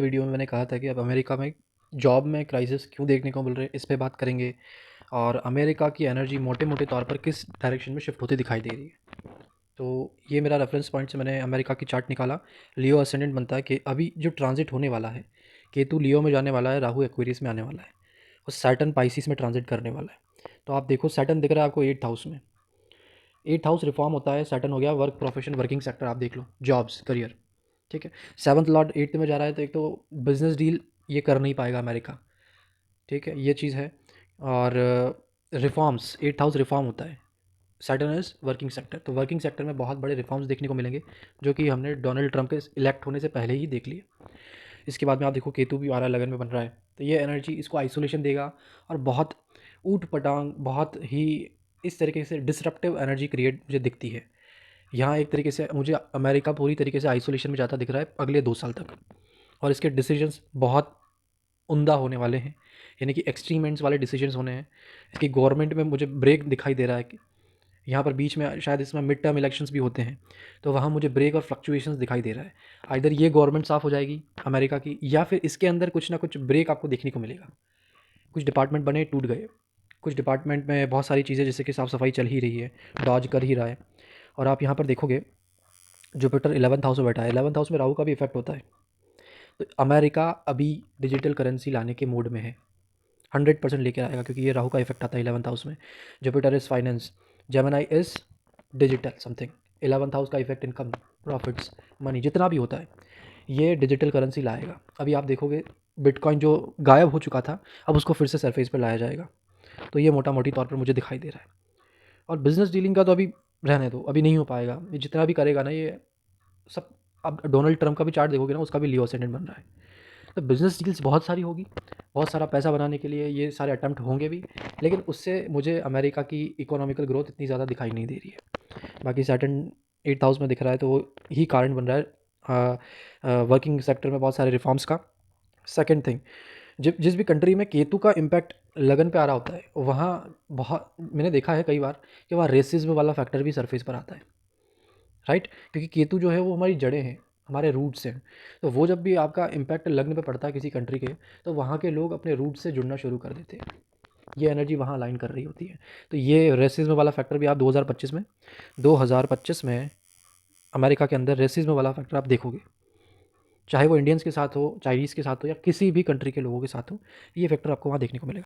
Video में मैंने कहा था कि अब अमेरिका में जॉब में क्राइसिस क्यों देखने को मिल रहे हैं, इस पे बात करेंगे। और अमेरिका की एनर्जी मोटे-मोटे तौर पर किस डायरेक्शन में शिफ्ट होती दिखाई दे रही है। तो ये मेरा रेफरेंस पॉइंट से मैंने अमेरिका की चार्ट निकाला। लियो असेंडेंट बनता है कि अभी जो ट्रांजिट होने वाला है, केतु लियो में जाने वाला है, राहु एक्वेरियस में आने वाला है और सैटर्न पाइसिस में ट्रांजिट करने वाला है। तो आप देखो सैटर्न दिख रहा है आपको 8th हाउस में। 8th हाउस रिफॉर्म होता है, सैटर्न हो गया वर्क प्रोफेशन वर्किंग सेक्टर, आप देख लो जॉब्स करियर। ठीक है, 7th लॉर्ड 8th में जा रहा है, तो एक तो बिजनेस डील ये कर नहीं पाएगा अमेरिका। ठीक है, ये चीज़ है। और रिफॉर्म्स, 8th हाउस रिफॉर्म होता है, सैटर्न इज वर्किंग सेक्टर, तो वर्किंग सेक्टर में बहुत बड़े रिफॉर्म्स देखने को मिलेंगे जो कि हमने डोनाल्ड ट्रंप के इलेक्ट होने से पहले ही देख लिए। इसके बाद में आप देखो केतु भी 12 लगन में बन रहा है, तो ये एनर्जी इसको आइसोलेशन देगा और बहुत ऊट पटांग, बहुत ही इस तरीके से डिसरप्टिव एनर्जी क्रिएट मुझे दिखती है। यहाँ एक तरीके से मुझे अमेरिका पूरी तरीके से आइसोलेशन में जाता दिख रहा है अगले 2 साल तक, और इसके डिसीजंस बहुत उम्दा होने वाले हैं, यानी कि एक्सट्रीम एंड्स वाले डिसीजंस होने हैं। इसकी गवर्नमेंट में मुझे ब्रेक दिखाई दे रहा है कि यहाँ पर बीच में शायद इसमें मिड टर्म इलेक्शंस भी होते हैं, तो वहाँ मुझे ब्रेक और फ्लक्चुएशंस दिखाई दे रहा है। आइदर ये गवर्नमेंट साफ़ हो जाएगी अमेरिका की, या फिर इसके अंदर कुछ ना कुछ ब्रेक आपको देखने को मिलेगा। कुछ डिपार्टमेंट बने टूट गए, कुछ डिपार्टमेंट में बहुत सारी चीज़ें जैसे कि साफ़ सफाई चल ही रही है, डॉज कर ही रहा है। और आप यहाँ पर देखोगे जुपिटर 11th हाउस में बैठा है, 11th हाउस में राहु का भी इफेक्ट होता है। तो अमेरिका अभी डिजिटल करेंसी लाने के मूड में है, 100% लेके आएगा, क्योंकि ये राहु का इफेक्ट आता है 11th हाउस में। Jupiter is finance, Gemini is digital something, 11th house का इफेक्ट इनकम, प्रॉफिट्स, मनी, जितना भी होता है ये डिजिटल करेंसी लाएगा। अभी आप देखोगे बिटकॉइन जो गायब हो चुका था, अब उसको फिर से सरफेस पर लाया जाएगा। तो ये मोटा मोटी तौर पर मुझे दिखाई दे रहा है। और बिज़नेस डीलिंग का तो अभी रहने दो, अभी नहीं हो पाएगा। ये जितना भी करेगा ना ये सब, अब डोनाल्ड ट्रंप का भी चार्ट देखोगे ना, उसका भी लियो असेंडेंट बन रहा है। तो बिज़नेस डील्स बहुत सारी होगी, बहुत सारा पैसा बनाने के लिए ये सारे अटेम्प्ट होंगे भी, लेकिन उससे मुझे अमेरिका की इकोनॉमिकल ग्रोथ इतनी ज़्यादा दिखाई नहीं दे रही है। बाकी सैटर्न 8th हाउस में दिख रहा है, तो वो ही कारण बन रहा है वर्किंग सेक्टर में बहुत सारे रिफॉर्म्स का। सेकेंड थिंग, जिस भी कंट्री में केतु का इम्पैक्ट लगन पे आ रहा होता है, वहाँ बहुत मैंने देखा है कई बार कि वहाँ रेसिज्म वाला फैक्टर भी सरफेस पर आता है, राइट। क्योंकि केतु जो है वो हमारी जड़ें हैं, हमारे रूट्स हैं। तो वो जब भी आपका इम्पैक्ट लग्न पे पड़ता है किसी कंट्री के, तो वहाँ के लोग अपने रूट से जुड़ना शुरू कर देते हैं, ये एनर्जी वहाँ अलाइन कर रही होती है। तो ये रेसिज्म वाला फैक्टर भी आप 2025 में अमेरिका के अंदर रेसिज्म वाला फैक्टर आप देखोगे, चाहे वो इंडियंस के साथ हो, चाइनीज़ के साथ हो, या किसी भी कंट्री के लोगों के साथ हो, ये फैक्टर आपको वहाँ देखने को मिलेगा।